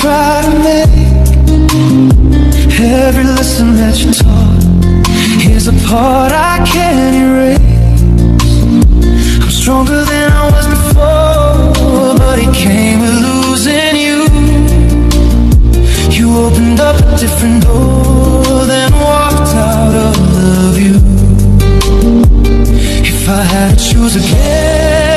try to make every lesson that you taught. Here's a part I can't erase. I'm stronger than I was before, but it came with losing you. You opened up a different door, then walked out of the view. If I had to choose again,